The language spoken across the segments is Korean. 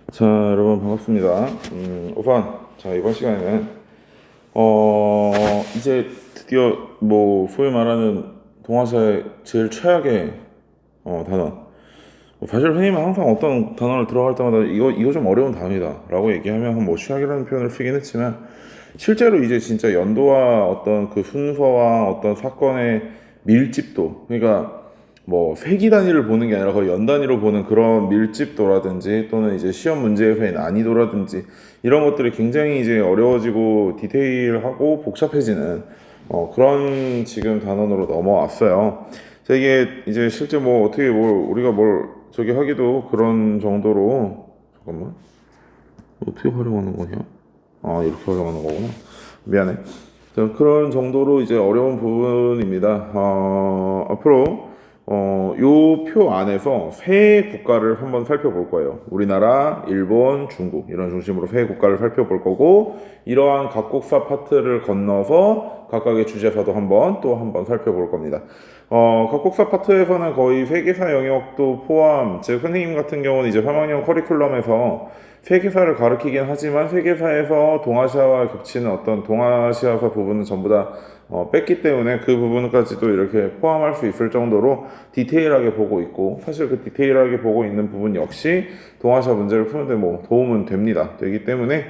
자, 여러분 반갑습니다. 우선 자 이번 시간에는 이제 드디어 뭐 소위 말하는 동화사의 제일 최악의 단어. 사실 흔히 항상 어떤 단어를 들어갈 때마다 이거 좀 어려운 단어이다라고 얘기하면 뭐 최악이라는 표현을 쓰긴 했지만 실제로 이제 진짜 연도와 어떤 그 순서와 어떤 사건의 밀집도, 그러니까 뭐 세기 단위를 보는 게 아니라 거의 연 단위로 보는 그런 밀집도라든지 또는 이제 시험 문제에서의 난이도라든지 이런 것들이 굉장히 이제 어려워지고 디테일하고 복잡해지는 그런 지금 단원으로 넘어왔어요. 자, 이게 이제 실제 뭐 어떻게 뭘 우리가 뭘 저기 하기도 그런 정도로, 잠깐만, 어떻게 활용하는 거냐? 아, 이렇게 활용하는 거구나. 미안해. 자, 그런 정도로 이제 어려운 부분입니다. 앞으로 요 표 안에서 세 국가를 한번 살펴볼 거예요. 우리나라, 일본, 중국 이런 중심으로 세 국가를 살펴볼 거고, 이러한 각국사 파트를 건너서 각각의 주제사도 또 한번 살펴볼 겁니다. 각국사 파트에서는 거의 세계사 영역도 포함, 즉 선생님 같은 경우는 이제 3학년 커리큘럼에서 세계사를 가르치긴 하지만 세계사에서 동아시아와 겹치는 어떤 동아시아사 부분은 전부 다 뺐기 때문에 그 부분까지도 이렇게 포함할 수 있을 정도로 디테일하게 보고 있고, 사실 그 디테일하게 보고 있는 부분 역시 동아시아 문제를 푸는데 뭐 도움은 되기 때문에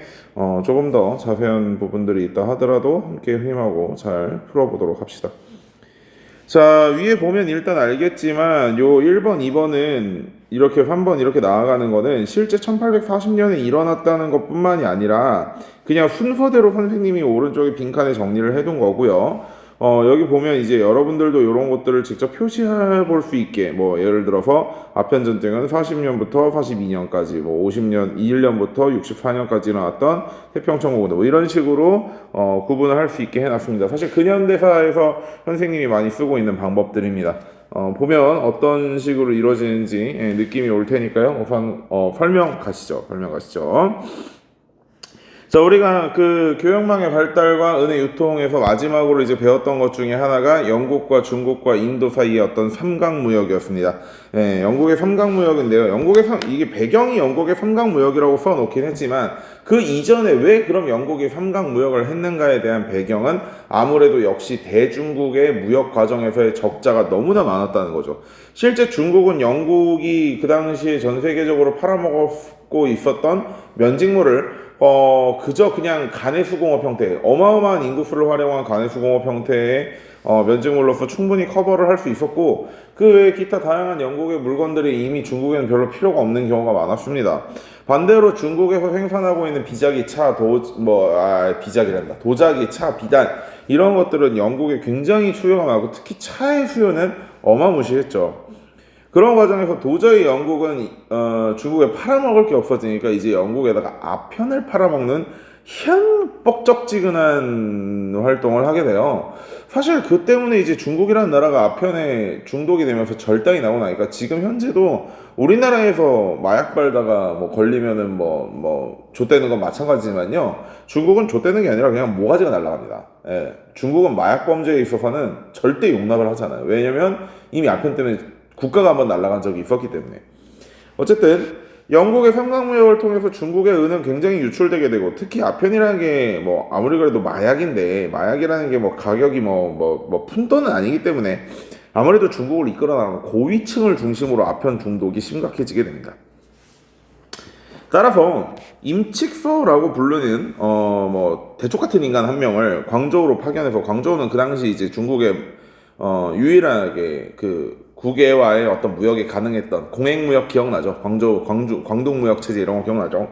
조금 더 자세한 부분들이 있다 하더라도 함께 힘하고 잘 풀어보도록 합시다. 자, 위에 보면 일단 알겠지만 요 1번, 2번은 이렇게 3번 이렇게 나아가는 거는 실제 1840년에 일어났다는 것뿐만이 아니라 그냥 순서대로 선생님이 오른쪽에 빈칸에 정리를 해둔 거고요. 여기 보면 이제 여러분들도 이런 것들을 직접 표시해 볼 수 있게, 뭐 예를 들어서 아편 전쟁은 40년부터 42년까지, 뭐 50년 21년부터 64년까지 일어났던 태평천국운동, 뭐 이런 식으로 구분을 할 수 있게 해놨습니다. 사실 근현대사에서 선생님이 많이 쓰고 있는 방법들입니다. 보면 어떤 식으로 이루어지는지 느낌이 올 테니까요. 우선 설명 가시죠. 자, 우리가 그 교역망의 발달과 은의 유통에서 마지막으로 이제 배웠던 것 중에 하나가 영국과 중국과 인도 사이의 어떤 삼각무역이었습니다. 영국의 삼각무역인데요. 이게 배경이 영국의 삼각무역이라고 써놓긴 했지만 그 이전에 왜 그럼 영국이 삼각무역을 했는가에 대한 배경은 아무래도 역시 대중국의 무역 과정에서의 적자가 너무나 많았다는 거죠. 실제 중국은 영국이 그 당시에 전 세계적으로 팔아먹고 있었던 면직물을 그저 그냥 간해수공업 형태, 어마어마한 인구수를 활용한 간해수공업 형태의 면직물로서 충분히 커버를 할 수 있었고, 그 외에 기타 다양한 영국의 물건들이 이미 중국에는 별로 필요가 없는 경우가 많았습니다. 반대로 중국에서 생산하고 있는 도자기, 차, 비단 이런 것들은 영국에 굉장히 수요가 많고 특히 차의 수요는 어마무시했죠. 그런 과정에서 도저히 영국은 중국에 팔아먹을 게 없어지니까 이제 영국에다가 아편을 팔아먹는 희한 뻑적지근한 활동을 하게 돼요. 사실 그 때문에 이제 중국이라는 나라가 아편에 중독이 되면서 절단이 나고 나니까 지금 현재도 우리나라에서 마약 발다가 뭐 걸리면은 뭐 좆되는 건 마찬가지지만요, 중국은 좆되는 게 아니라 그냥 모가지가 날아갑니다. 중국은 마약 범죄에 있어서는 절대 용납을 하잖아요. 왜냐면 이미 아편 때문에 국가가 한번 날아간 적이 있었기 때문에. 어쨌든 영국의 삼각무역을 통해서 중국의 은은 굉장히 유출되게 되고, 특히 아편이라는 게 뭐 아무리 그래도 마약인데, 마약이라는 게 뭐 가격이 뭐 푼돈은 아니기 때문에 아무래도 중국을 이끌어 나가는 고위층을 중심으로 아편 중독이 심각해지게 됩니다. 따라서 임칙서라고 부르는 뭐 대쪽 같은 인간 한 명을 광저우로 파견해서, 광저우는 그 당시 이제 중국의 유일하게 그 국외와의 어떤 무역이 가능했던 공행무역 기억나죠? 광동무역 체제 이런 거 기억나죠?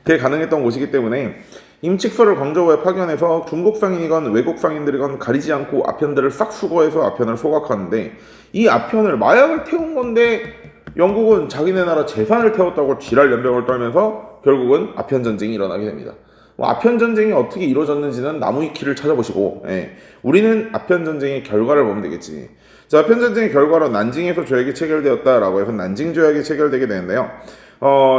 그게 가능했던 곳이기 때문에 임칙서를 광저우에 파견해서 중국 상인이건 외국 상인들이건 가리지 않고 아편들을 싹 수거해서 아편을 소각하는데, 이 아편을 마약을 태운 건데 영국은 자기네 나라 재산을 태웠다고 지랄 연병을 떨면서 결국은 아편 전쟁이 일어나게 됩니다. 아편 전쟁이 어떻게 이루어졌는지는 나무위키를 찾아보시고, 우리는 아편 전쟁의 결과를 보면 되겠지. 자, 아편 전쟁의 결과로 난징에서 조약이 체결되었다라고 해서 난징 조약이 체결되게 되는데요.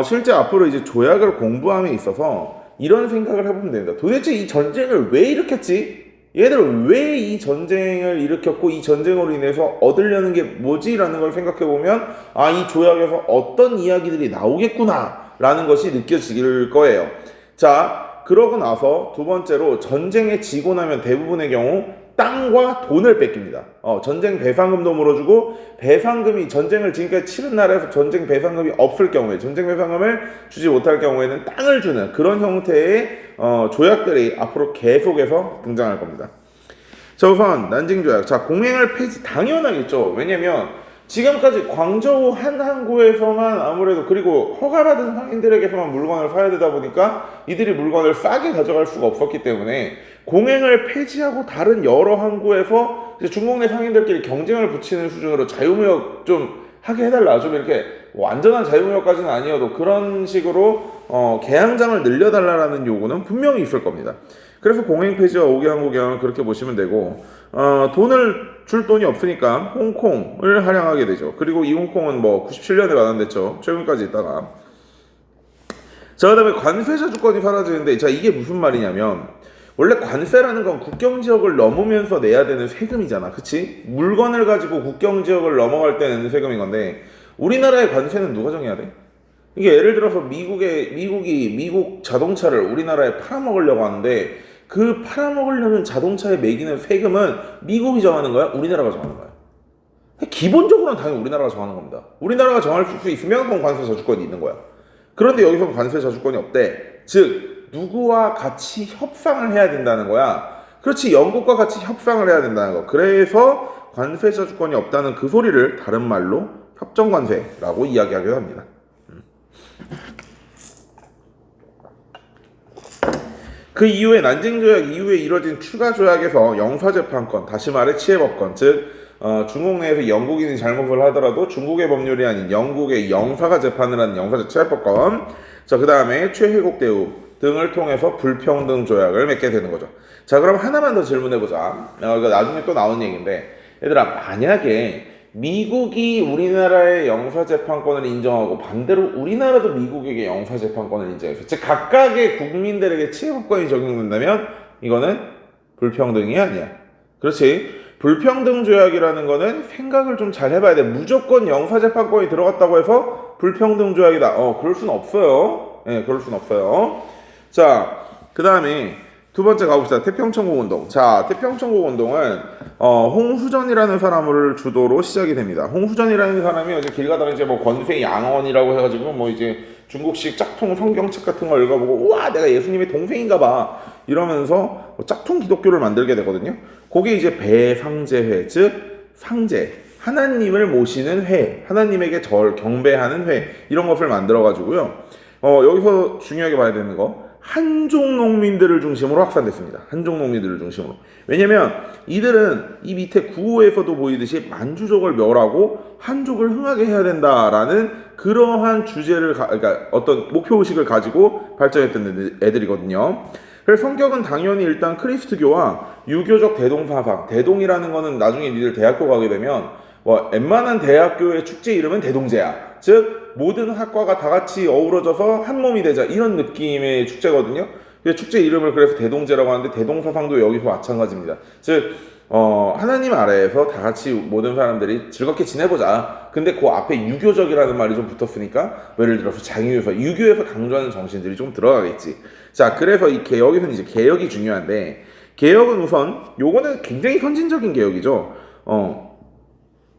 실제 앞으로 이제 조약을 공부함에 있어서 이런 생각을 해보면 됩니다. 도대체 이 전쟁을 왜 일으켰지? 얘들 왜 이 전쟁을 일으켰고 이 전쟁으로 인해서 얻으려는 게 뭐지? 라는 걸 생각해보면 이 조약에서 어떤 이야기들이 나오겠구나 라는 것이 느껴질 거예요. 자, 그러고 나서 두 번째로 전쟁에 지고 나면 대부분의 경우 땅과 돈을 뺏깁니다. 전쟁 배상금도 물어주고 배상금이 전쟁을 지금까지 치른 나라에서 전쟁 배상금이 없을 경우에 전쟁 배상금을 주지 못할 경우에는 땅을 주는 그런 형태의 조약들이 앞으로 계속해서 등장할 겁니다. 자, 우선 난징 조약. 자, 공행을 폐지 당연하겠죠. 왜냐면 지금까지 광저우 한 항구에서만 아무래도 그리고 허가받은 상인들에게서만 물건을 사야 되다 보니까 이들이 물건을 싸게 가져갈 수가 없었기 때문에 공행을 폐지하고 다른 여러 항구에서 이제 중국 내 상인들끼리 경쟁을 붙이는 수준으로 자유무역 좀 하게 해달라. 좀 이렇게 완전한 자유무역까지는 아니어도 그런 식으로 개항장을 늘려달라라는 요구는 분명히 있을 겁니다. 그래서 공행 폐지와 5개 항구 개항을 그렇게 보시면 되고 돈을 줄 돈이 없으니까 홍콩을 할양하게 되죠. 그리고 이 홍콩은 뭐 97년에 완화됐죠. 최근까지 있다가. 자, 그 다음에 관세자 주권이 사라지는데, 자, 이게 무슨 말이냐면 원래 관세라는 건 국경지역을 넘으면서 내야 되는 세금이잖아. 그치? 물건을 가지고 국경지역을 넘어갈 때 내는 세금인 건데 우리나라의 관세는 누가 정해야 돼? 이게 예를 들어서 미국 자동차를 우리나라에 팔아먹으려고 하는데 그 팔아먹으려는 자동차에 매기는 세금은 미국이 정하는 거야? 우리나라가 정하는 거야? 기본적으로는 당연히 우리나라가 정하는 겁니다. 우리나라가 정할 수 있으면 그럼 관세 저주권이 있는 거야. 그런데 여기서 관세 저주권이 없대. 즉 누구와 같이 협상을 해야 된다는 거야. 그렇지, 영국과 같이 협상을 해야 된다는 거. 그래서 관세 저주권이 없다는 그 소리를 다른 말로 협정관세라고 이야기하기도 합니다. 그 이후에 난징조약 이후에 이뤄진 추가 조약에서 영사재판권, 다시 말해 치해법권, 즉 중국 내에서 영국인이 잘못을 하더라도 중국의 법률이 아닌 영국의 영사가 재판을 하는 영사치해법권, 자, 그 다음에 최혜국 대우 등을 통해서 불평등 조약을 맺게 되는 거죠. 자, 그럼 하나만 더 질문해보자. 이거 나중에 또 나온 얘기인데, 얘들아, 만약에 미국이 우리나라의 영사재판권을 인정하고 반대로 우리나라도 미국에게 영사재판권을 인정해서 즉 각각의 국민들에게 치해법권이 적용된다면 이거는 불평등이 아니야. 그렇지? 불평등 조약이라는 거는 생각을 좀 잘 해봐야 돼. 무조건 영사재판권이 들어갔다고 해서 불평등 조약이다. 그럴 순 없어요. 네, 그럴 순 없어요. 자, 그 다음에 두 번째 가봅시다. 태평천국운동. 자, 태평천국운동은 홍수전이라는 사람을 주도로 시작이 됩니다. 홍수전이라는 사람이 어제 길 가다가 이제 뭐 권세 양언이라고 해가지고 뭐 이제 중국식 짝퉁 성경책 같은 걸 읽어보고 우와 내가 예수님의 동생인가봐 이러면서 짝퉁 기독교를 만들게 되거든요. 그게 이제 배상제회, 즉 상제, 하나님을 모시는 회, 하나님에게 경배하는 회 이런 것을 만들어가지고요. 여기서 중요하게 봐야 되는 거. 한족 농민들을 중심으로 확산됐습니다. 한족 농민들을 중심으로. 왜냐면 이들은 이 밑에 구호에서도 보이듯이 만주족을 멸하고 한족을 흥하게 해야 된다라는 그러한 주제를 그러니까 어떤 목표의식을 가지고 발전했던 애들이거든요. 그래서 성격은 당연히 일단 크리스트교와 유교적 대동사상. 대동이라는 거는 나중에 니들 대학교 가게 되면 웬만한 대학교의 축제 이름은 대동제야. 즉 모든 학과가 다 같이 어우러져서 한 몸이 되자 이런 느낌의 축제거든요. 축제 이름을 그래서 대동제라고 하는데 대동사상도 여기서 마찬가지입니다. 즉 하나님 아래에서 다 같이 모든 사람들이 즐겁게 지내보자. 근데 그 앞에 유교적이라는 말이 좀 붙었으니까 예를 들어서 장유에서 유교에서 강조하는 정신들이 좀 들어가겠지. 자, 그래서 이 개혁에서는 이제 개혁이 중요한데 개혁은 우선 요거는 굉장히 선진적인 개혁이죠.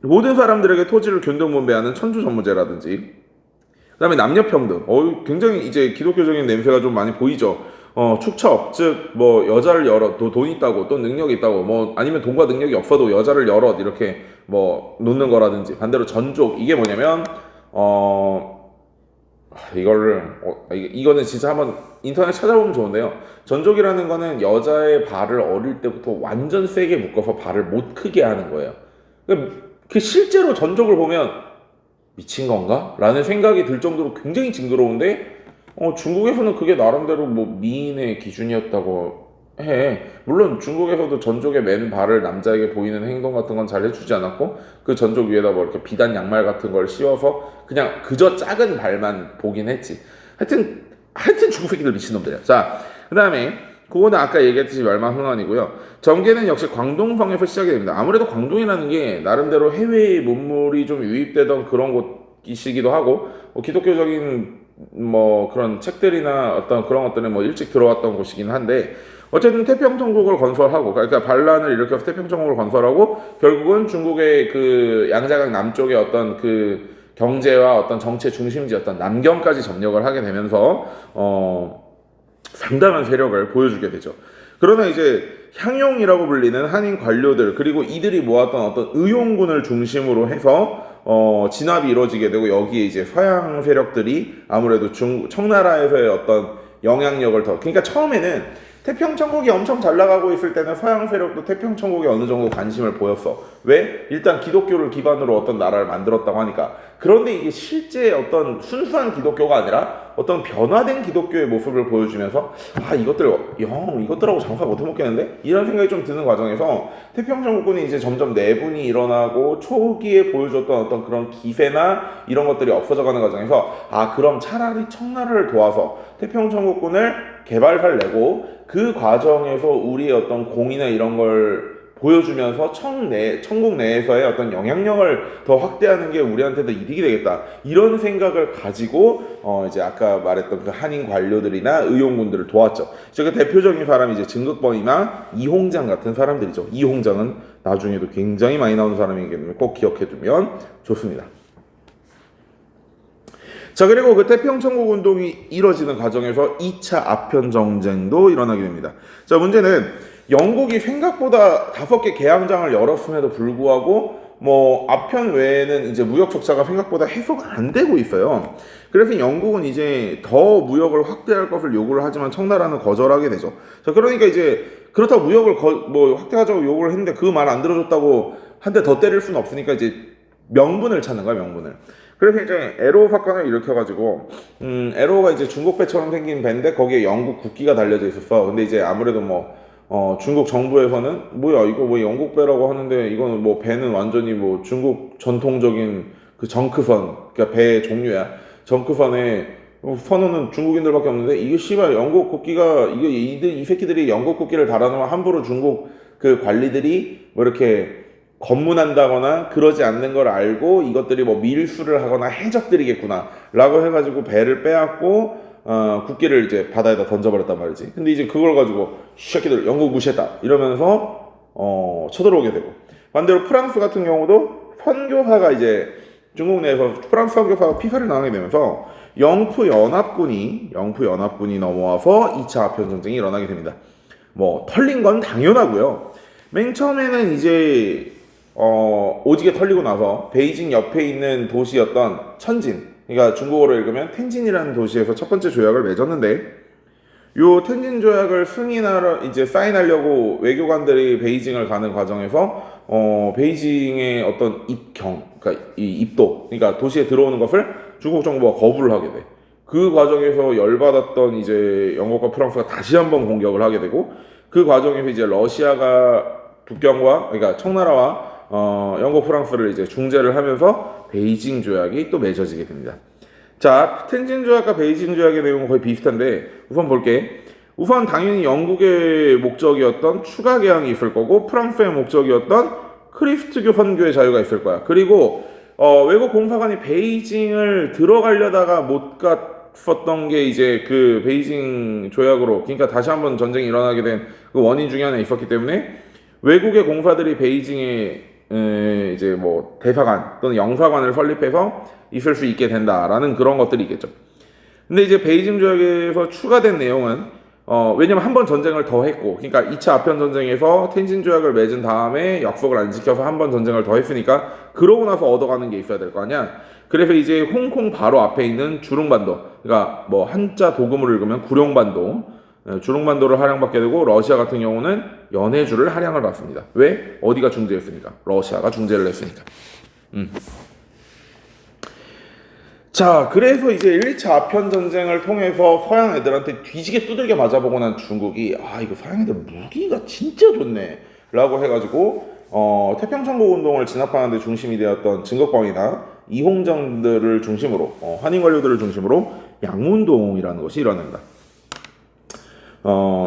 모든 사람들에게 토지를 균등분배하는 천주전무제라든지 그 다음에 남녀평등 굉장히 이제 기독교적인 냄새가 좀 많이 보이죠. 축첩, 즉 뭐 여자를 여럿, 돈 있다고 또 능력이 있다고 뭐 아니면 돈과 능력이 없어도 여자를 여럿 이렇게 뭐 놓는 거라든지 반대로 전족 이게 뭐냐면 이거는 진짜 한번 인터넷 찾아보면 좋은데요. 전족이라는 거는 여자의 발을 어릴 때부터 완전 세게 묶어서 발을 못 크게 하는 거예요. 그 실제로 전족을 보면 미친 건가? 라는 생각이 들 정도로 굉장히 징그러운데 중국에서는 그게 나름대로 뭐 미인의 기준이었다고 해. 물론 중국에서도 전족에 맨 발을 남자에게 보이는 행동 같은 건 잘 해주지 않았고 그 전족 위에다 뭐 이렇게 비단 양말 같은 걸 씌워서 그냥 그저 작은 발만 보긴 했지. 하여튼 중국 새끼들 미친놈들이야. 자, 그 다음에 그거는 아까 얘기했듯이 멸망흥원이고요. 정계는 역시 광동성에서 시작이 됩니다. 아무래도 광동이라는 게 나름대로 해외의 문물이 좀 유입되던 그런 곳이기도 하고 기독교적인 뭐 그런 책들이나 어떤 그런 것들은 뭐 일찍 들어왔던 곳이긴 한데 어쨌든 태평천국을 건설하고 그러니까 반란을 일으켜서 태평천국을 건설하고 결국은 중국의 그 양자강 남쪽의 어떤 그 경제와 어떤 정치의 중심지였던 남경까지 점령을 하게 되면서 상당한 세력을 보여주게 되죠. 그러나 이제 향용이라고 불리는 한인 관료들 그리고 이들이 모았던 어떤 의용군을 중심으로 해서 진압이 이루어지게 되고 여기에 이제 서양 세력들이 아무래도 청나라에서의 어떤 영향력을 더 그러니까 처음에는 태평천국이 엄청 잘 나가고 있을 때는 서양 세력도 태평천국에 어느 정도 관심을 보였어. 왜? 일단 기독교를 기반으로 어떤 나라를 만들었다고 하니까. 그런데 이게 실제 어떤 순수한 기독교가 아니라 어떤 변화된 기독교의 모습을 보여주면서 이것들하고 장사 못 해먹겠는데? 이런 생각이 좀 드는 과정에서 태평천국군이 이제 점점 내분이 일어나고 초기에 보여줬던 어떤 그런 기세나 이런 것들이 없어져가는 과정에서 그럼 차라리 청나라를 도와서 태평천국군을 개발할 내고 그 과정에서 우리의 어떤 공이나 이런 걸 보여주면서 천국 내에서의 어떤 영향력을 더 확대하는 게 우리한테도 이득이 되겠다. 이런 생각을 가지고 이제 아까 말했던 그 한인 관료들이나 의용군들을 도왔죠. 그 대표적인 사람이 이제 증극범이나 이홍장 같은 사람들이죠. 이홍장은 나중에도 굉장히 많이 나오는 사람이기 때문에 꼭 기억해두면 좋습니다. 자, 그리고 그 태평천국 운동이 이뤄지는 과정에서 2차 아편 전쟁도 일어나게 됩니다. 자, 문제는 영국이 생각보다 5개 개항장을 열었음에도 불구하고 뭐 아편 외에는 이제 무역 적자가 생각보다 해소가 안 되고 있어요. 그래서 영국은 이제 더 무역을 확대할 것을 요구를 하지만 청나라는 거절하게 되죠. 자, 그러니까 이제 그렇다고 무역을 확대하자고 요구를 했는데 그 말 안 들어줬다고 한 대 더 때릴 수는 없으니까 이제 명분을 찾는 거야, 명분을. 그래서 이제 에로우 사건을 일으켜가지고 에로우가 이제 중국 배처럼 생긴 배인데 거기에 영국 국기가 달려져 있었어. 근데 이제 아무래도 중국 정부에서는 이거 뭐 영국 배라고 하는데 이거는 뭐 배는 완전히 뭐 중국 전통적인 그 정크선 그러니까 배의 종류야. 정크선에 선호는 중국인들밖에 없는데 이게 씨발 영국 국기가 이 새끼들이 영국 국기를 달아놓으면 함부로 중국 그 관리들이 뭐 이렇게 검문한다거나 그러지 않는 걸 알고 이것들이 뭐 밀수를 하거나 해적들이겠구나 라고 해가지고 배를 빼앗고 국기를 이제 바다에다 던져버렸단 말이지. 근데 이제 그걸 가지고 새끼들 영국 무시했다 이러면서 쳐들어오게 되고 반대로 프랑스 같은 경우도 선교사가 이제 중국 내에서 프랑스 선교사가 피살을 당하게 되면서 영프 연합군이 넘어와서 2차 아편 전쟁이 일어나게 됩니다. 뭐 털린 건 당연하고요. 맨 처음에는 이제 오지게 털리고 나서 베이징 옆에 있는 도시였던 천진, 그러니까 중국어로 읽으면 텐진이라는 도시에서 첫 번째 조약을 맺었는데 요 텐진 조약을 승인하러 이제 사인하려고 외교관들이 베이징을 가는 과정에서 베이징의 어떤 그러니까 이 입도, 그러니까 도시에 들어오는 것을 중국 정부가 거부를 하게 돼. 그 과정에서 열받았던 이제 영국과 프랑스가 다시 한번 공격을 하게 되고 그 과정에서 이제 러시아가 북경과 그러니까 청나라와 영국, 프랑스를 이제 중재를 하면서 베이징 조약이 또 맺어지게 됩니다. 자, 텐진 조약과 베이징 조약의 내용은 거의 비슷한데 우선 볼게. 우선 당연히 영국의 목적이었던 추가 개항이 있을 거고 프랑스의 목적이었던 크리스트교 선교의 자유가 있을 거야. 그리고 외국 공사관이 베이징을 들어가려다가 못 갔었던 게 이제 그 베이징 조약으로 그러니까 다시 한번 전쟁이 일어나게 된 그 원인 중에 하나 있었기 때문에 외국의 공사들이 베이징에 이제 뭐 대사관 또는 영사관을 설립해서 있을 수 있게 된다라는 그런 것들이 있겠죠. 근데 이제 베이징 조약에서 추가된 내용은 왜냐면 한 번 전쟁을 더 했고 그러니까 2차 아편 전쟁에서 텐진 조약을 맺은 다음에 약속을 안 지켜서 한 번 전쟁을 더 했으니까 그러고 나서 얻어가는 게 있어야 될 거 아니야. 그래서 이제 홍콩 바로 앞에 있는 주룽반도 그러니까 뭐 한자 도금을 읽으면 구룡반도 주룽반도를 할양받게 되고 러시아 같은 경우는 연해주를 할양을 받습니다. 왜? 어디가 중재했으니까. 러시아가 중재를 했으니까. 자, 그래서 이제 1, 2차 아편 전쟁을 통해서 서양 애들한테 뒤지게 두들겨 맞아보고 난 중국이 이거 서양 애들 무기가 진짜 좋네 라고 해가지고 태평천국 운동을 진압하는 데 중심이 되었던 증극범이나 이홍장들을 중심으로 한인 관료들을 중심으로 양문동이라는 것이 일어납니다.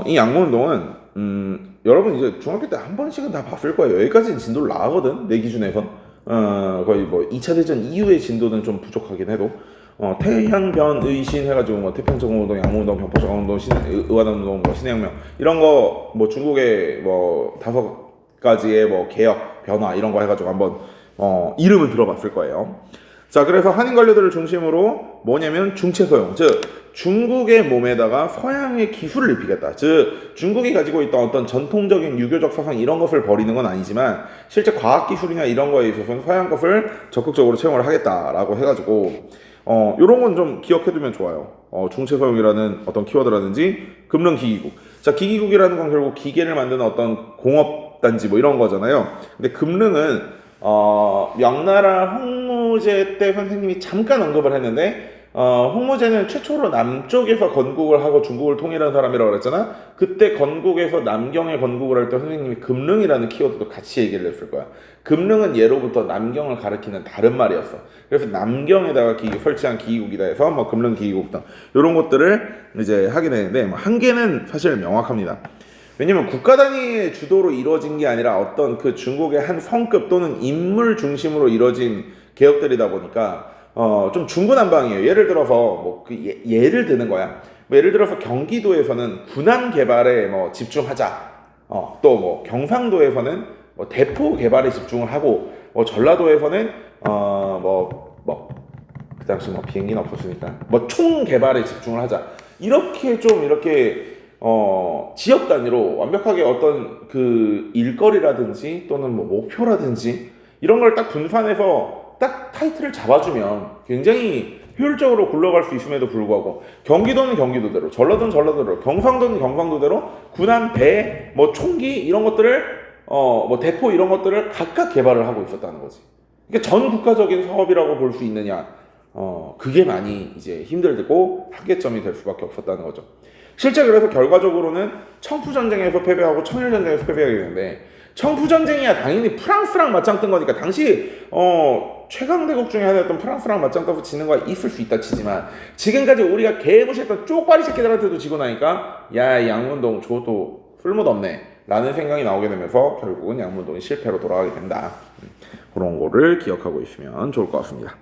이 양문운동은 여러분 이제 중학교 때 한 번씩은 다 봤을 거예요. 여기까지는 진도를 나가거든 내 기준에선 거의 뭐 2차 대전 이후의 진도는 좀 부족하긴 해도 태양, 변, 의신 해가지고 뭐 태평정운동, 양문동, 병포정운동, 의화단운동, 뭐 신해혁명 이런 거 뭐 중국의 뭐 5가지의 뭐 개혁, 변화 이런 거 해가지고 한번 이름은 들어봤을 거예요. 자, 그래서 한인 관료들을 중심으로 뭐냐면 중체소용, 즉 중국의 몸에다가 서양의 기술을 입히겠다. 즉 중국이 가지고 있던 어떤 전통적인 유교적 사상 이런 것을 버리는 건 아니지만 실제 과학 기술이나 이런 거에 있어서는 서양 것을 적극적으로 채용을 하겠다라고 해가지고 요런 건 좀 기억해두면 좋아요. 중체소용이라는 어떤 키워드라든지 금릉기기국. 자, 기기국이라는 건 결국 기계를 만드는 어떤 공업단지 뭐 이런 거잖아요. 근데 금릉은 명나라 홍무제 때 선생님이 잠깐 언급을 했는데 홍무제는 최초로 남쪽에서 건국을 하고 중국을 통일한 사람이라고 그랬잖아. 그때 건국에서 남경에 건국을 할 때 선생님이 금릉이라는 키워드도 같이 얘기를 했을 거야. 금릉은 예로부터 남경을 가리키는 다른 말이었어. 그래서 남경에다가 설치한 기기국이다 해서 뭐 금릉 기기국 등 이런 것들을 이제 하게 되는데 한계는 사실 명확합니다. 왜냐면 국가 단위의 주도로 이루어진 게 아니라 어떤 그 중국의 한 성급 또는 인물 중심으로 이루어진 개혁들이다 보니까 좀 중구난방이에요. 예를 들어서 뭐 예를 드는 거야. 뭐 예를 들어서 경기도에서는 군안 개발에 뭐 집중하자. 또 뭐 경상도에서는 뭐 대포 개발에 집중을 하고 뭐 전라도에서는 그 당시 뭐 비행기는 없었으니까 뭐 총 개발에 집중을 하자. 이렇게 지역 단위로 완벽하게 어떤 그 일거리라든지 또는 뭐 목표라든지 이런 걸 딱 분산해서 딱 타이틀을 잡아주면 굉장히 효율적으로 굴러갈 수 있음에도 불구하고 경기도는 경기도대로, 전라도는 전라도대로, 경상도는 경상도대로 군안, 배, 뭐 총기 이런 것들을 뭐 대포 이런 것들을 각각 개발을 하고 있었다는 거지. 그러니까 전 국가적인 사업이라고 볼 수 있느냐? 그게 많이 이제 힘들고 한계점이 될 수밖에 없었다는 거죠. 실제 그래서 결과적으로는 청푸전쟁에서 패배하고 청일전쟁에서 패배하게 되는데 청푸전쟁이야 당연히 프랑스랑 맞짱 뜬 거니까 당시 최강대국 중에 하나였던 프랑스랑 맞짱 떠서 지는 거야 있을 수 있다 치지만 지금까지 우리가 개무시했던 쪽발이 새끼들한테도 지고 나니까 야 양문동 저도 쓸모없네 라는 생각이 나오게 되면서 결국은 양문동이 실패로 돌아가게 된다. 그런 거를 기억하고 있으면 좋을 것 같습니다.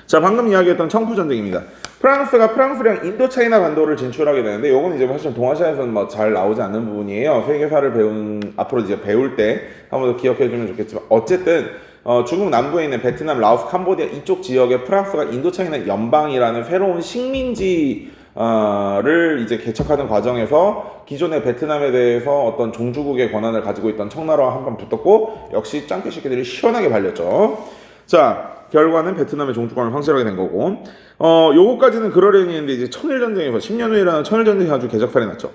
자, 방금 이야기했던 청푸전쟁입니다. 프랑스가 프랑스령 인도차이나 반도를 진출하게 되는데 요건 이제 사실 동아시아에서는 뭐 잘 나오지 않는 부분이에요. 세계사를 앞으로 이제 배울 때 한번 더 기억해주면 좋겠지만 어쨌든 중국 남부에 있는 베트남, 라오스, 캄보디아 이쪽 지역에 프랑스가 인도차이나 연방이라는 새로운 식민지 를 이제 개척하는 과정에서 기존의 베트남에 대해서 어떤 종주국의 권한을 가지고 있던 청나라와 한번 붙었고 역시 짱깨 새끼들이 시원하게 발렸죠. 자, 결과는 베트남의 종주권을 황실하게 된 거고 요거까지는 그러려니 했는데 이제 청일전쟁에서 10년 후에 일어난 청일전쟁이 아주 개적살이 났죠.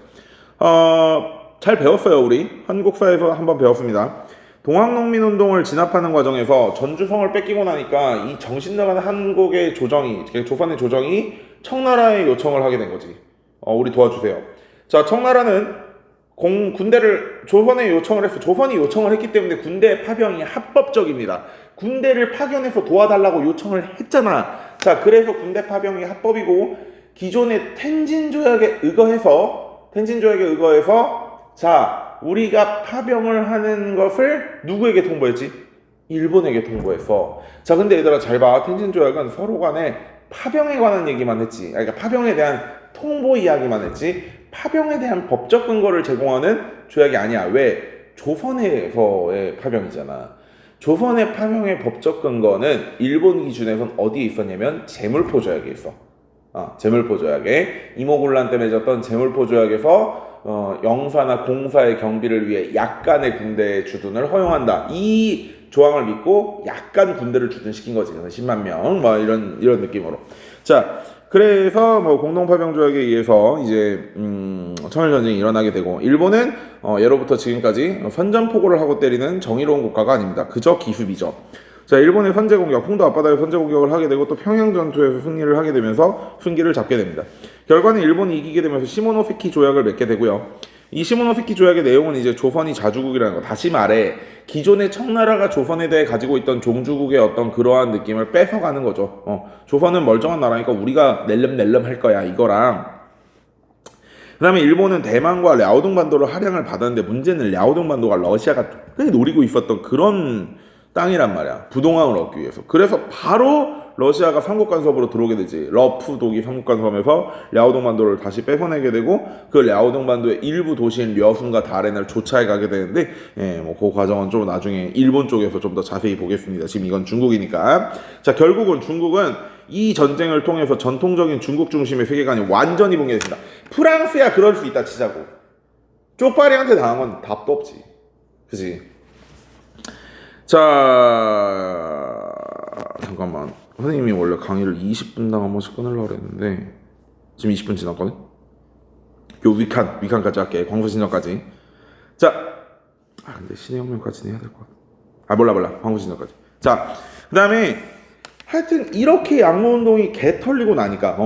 잘 배웠어요. 우리 한국사에서 한번 배웠습니다. 동학농민운동을 진압하는 과정에서 전주성을 뺏기고 나니까 이 정신나간 한국의 조정이, 조선의 조정이 청나라에 요청을 하게 된 거지. 우리 도와주세요. 자, 청나라는 군대를 조선에 요청을 했어. 조선이 요청을 했기 때문에 군대 파병이 합법적입니다. 군대를 파견해서 도와달라고 요청을 했잖아. 자, 그래서 군대 파병이 합법이고 기존의 텐진 조약에 의거해서 자, 우리가 파병을 하는 것을 누구에게 통보했지? 일본에게 통보했어. 자, 근데 얘들아 잘 봐. 텐진 조약은 서로 간에 파병에 관한 얘기만 했지. 그러니까 파병에 대한 통보 이야기만 했지. 파병에 대한 법적 근거를 제공하는 조약이 아니야. 왜? 조선에서의 파병이잖아. 조선의 파병의 법적 근거는 일본 기준에선 어디에 있었냐면 제물포 조약에 있어. 제물포 조약에 이모군란 때 맺었던 제물포 조약에서 영사나 공사의 경비를 위해 약간의 군대 주둔을 허용한다. 이 조항을 믿고 약간 군대를 주둔시킨 거지. 10만 명, 뭐 이런 느낌으로. 자, 그래서 뭐 공동파병 조약에 의해서 이제 청일전쟁이 일어나게 되고 일본은 예로부터 지금까지 선전포고를 하고 때리는 정의로운 국가가 아닙니다. 그저 기습이죠. 자, 일본의 선제 공격, 홍도 앞바다의 선제 공격을 하게 되고 또 평양 전투에서 승리를 하게 되면서 승기를 잡게 됩니다. 결과는 일본이 이기게 되면서 시모노세키 조약을 맺게 되고요. 이 시모노세키 조약의 내용은 이제 조선이 자주국이라는 거. 다시 말해 기존의 청나라가 조선에 대해 가지고 있던 종주국의 어떤 그러한 느낌을 뺏어가는 거죠. 조선은 멀쩡한 나라니까 우리가 낼름낼름 할 거야 이거랑. 그 다음에 일본은 대만과 랴오동 반도를 할양을 받았는데 문제는 랴오동 반도가 러시아가 꽤 노리고 있었던 그런 땅이란 말이야. 부동항을 얻기 위해서. 그래서 바로 러시아가 삼국 간섭으로 들어오게 되지. 러프 독이 삼국 간섭하면서 랴오동 반도를 다시 뺏어내게 되고 그 랴오동 반도의 일부 도시인 려순과 다롄을 조차해 가게 되는데 그 과정은 좀 나중에 일본 쪽에서 좀 더 자세히 보겠습니다. 지금 이건 중국이니까. 자, 결국은 중국은 이 전쟁을 통해서 전통적인 중국 중심의 세계관이 완전히 붕괴됐습니다. 프랑스야 그럴 수 있다 치자고. 쪽파리한테 당한 건 답도 없지. 그치? 자, 잠깐만. 선생님이 원래 강의를 20분당 한 번씩 끊으려고 그랬는데 지금 20분 지났거든? 요 위칸까지 할게. 광부신전까지. 자, 근데 신의혁명까지는 해야 될 것 같아. 몰라. 광부신전까지. 자, 그 다음에 하여튼 이렇게 양문동이 개털리고 나니까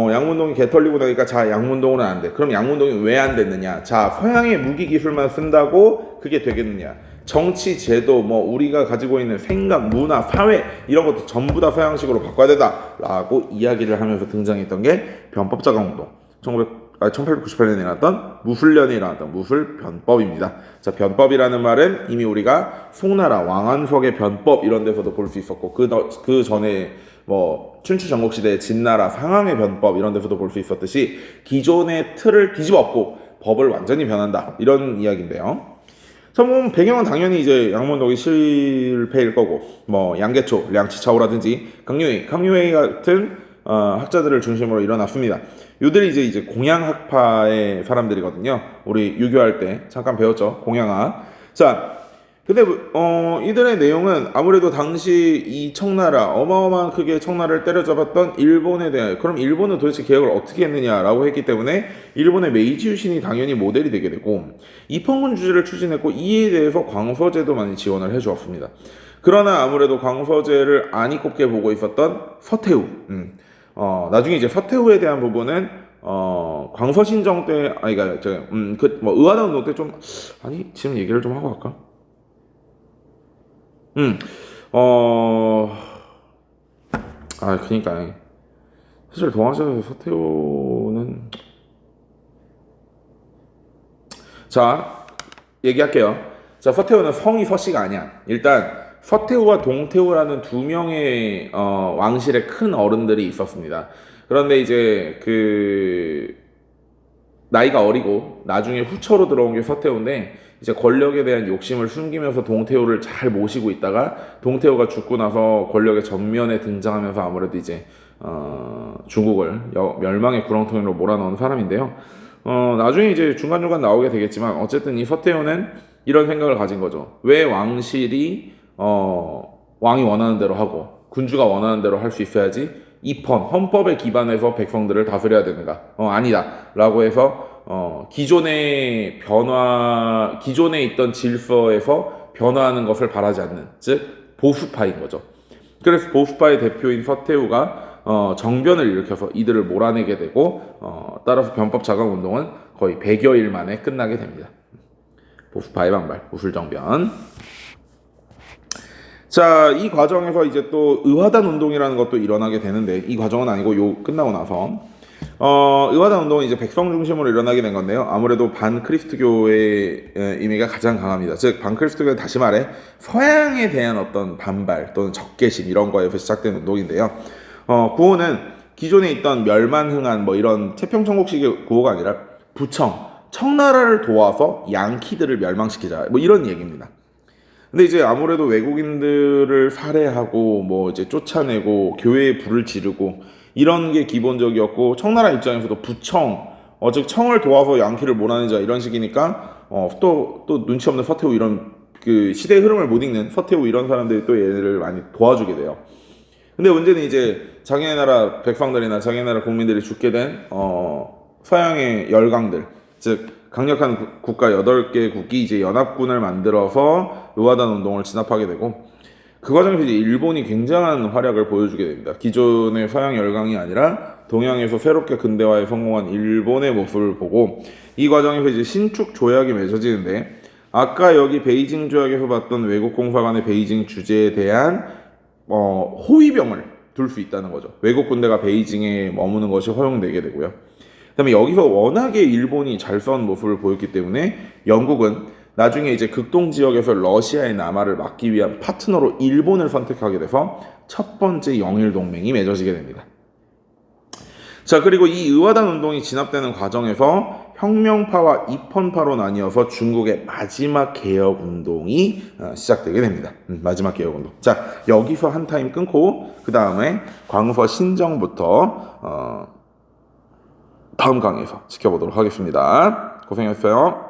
자, 양문동은 안 돼. 그럼 양문동이 왜 안 됐느냐? 자, 서양의 무기 기술만 쓴다고 그게 되겠느냐? 정치, 제도, 우리가 가지고 있는 생각, 문화, 사회 이런 것도 전부 다 서양식으로 바꿔야 된다라고 이야기를 하면서 등장했던 게 변법자강운동. 1898년에 일어났던 무술년에 일어났던 무술변법입니다. 자, 변법이라는 말은 이미 우리가 송나라 왕안석의 변법 이런 데서도 볼 수 있었고 그 전에 춘추 전국시대의 진나라 상항의 변법 이런 데서도 볼 수 있었듯이 기존의 틀을 뒤집어 엎고 법을 완전히 변한다 이런 이야기인데요. 자, 배경은 당연히 이제 양문동이 실패일 거고 양계초, 량치차오라든지 강유회 같은 학자들을 중심으로 일어났습니다. 요들이 이제 공양학파의 사람들이거든요. 우리 유교할 때 잠깐 배웠죠. 공양학. 자, 근데 이들의 내용은 아무래도 당시 이 청나라 어마어마한 크게 청나라를 때려잡았던 일본에 대한 그럼 일본은 도대체 개혁을 어떻게 했느냐라고 했기 때문에 일본의 메이지 유신이 당연히 모델이 되게 되고 입헌군주의를 추진했고 이에 대해서 광서제도 많이 지원을 해주었습니다. 그러나 아무래도 광서제를 안이 꼽게 보고 있었던 서태후 나중에 이제 서태후에 대한 부분은 광서신정 때 의화단운동 때 좀 지금 얘기를 좀 하고 갈까? 그니까 사실 동아시아에서 서태후는 자 얘기할게요. 자, 서태후는 성이 서씨가 아니야. 일단 서태후와 동태후라는 두 명의 왕실의 큰 어른들이 있었습니다. 그런데 이제 나이가 어리고 나중에 후처로 들어온 게 서태후인데 이제 권력에 대한 욕심을 숨기면서 동태후를 잘 모시고 있다가 동태후가 죽고 나서 권력의 전면에 등장하면서 아무래도 이제 중국을 멸망의 구렁텅이로 몰아넣은 사람인데요. 나중에 이제 중간중간 나오게 되겠지만 어쨌든 이 서태후는 이런 생각을 가진 거죠. 왜 왕실이 왕이 원하는 대로 하고 군주가 원하는 대로 할 수 있어야지 헌법에 기반해서 백성들을 다스려야 되는가? 아니다 라고 해서 기존에 있던 질서에서 변화하는 것을 바라지 않는, 즉 보수파인 거죠. 그래서 보수파의 대표인 서태후가 정변을 일으켜서 이들을 몰아내게 되고 따라서 변법 자강 운동은 거의 100여일 만에 끝나게 됩니다. 보수파의 반발, 무술정변. 자, 이 과정에서 이제 또 의화단 운동이라는 것도 일어나게 되는데 이 과정은 아니고 끝나고 나서 의화단 운동은 이제 백성 중심으로 일어나게 된 건데요. 아무래도 반크리스트교의 의미가 가장 강합니다. 즉 반크리스트교는 다시 말해 서양에 대한 어떤 반발 또는 적개심 이런 거에서 시작된 운동인데요. 구호는 기존에 있던 멸만흥한 이런 태평천국식의 구호가 아니라 청나라를 도와서 양키들을 멸망시키자 이런 얘기입니다. 근데 이제 아무래도 외국인들을 살해하고 이제 쫓아내고 교회에 불을 지르고 이런 게 기본적이었고 청나라 입장에서도 즉 청을 도와서 양키를 몰아내자 이런 식이니까 또 눈치 없는 서태후 이런 그 시대의 흐름을 못 읽는 서태후 이런 사람들이 또 얘를 많이 도와주게 돼요. 근데 문제는 이제 자기네 나라 백성들이나 자기네 나라 국민들이 죽게 된 서양의 열강들, 즉 강력한 국가 8개국이 이제 연합군을 만들어서 의화단 운동을 진압하게 되고 그 과정에서 이제 일본이 굉장한 활약을 보여주게 됩니다. 기존의 서양 열강이 아니라 동양에서 새롭게 근대화에 성공한 일본의 모습을 보고 이 과정에서 이제 신축 조약이 맺어지는데 아까 여기 베이징 조약에서 봤던 외국 공사관의 베이징 주재에 대한 호위병을 둘 수 있다는 거죠. 외국 군대가 베이징에 머무는 것이 허용되게 되고요. 그다음에 여기서 워낙에 일본이 잘 싸운 모습을 보였기 때문에 영국은 나중에 이제 극동 지역에서 러시아의 남하를 막기 위한 파트너로 일본을 선택하게 돼서 첫 번째 영일 동맹이 맺어지게 됩니다. 자, 그리고 이 의화단 운동이 진압되는 과정에서 혁명파와 입헌파로 나뉘어서 중국의 마지막 개혁 운동이 시작되게 됩니다. 마지막 개혁 운동. 자, 여기서 한 타임 끊고 그 다음에 광서 신정부터 다음 강의에서 지켜보도록 하겠습니다. 고생했어요.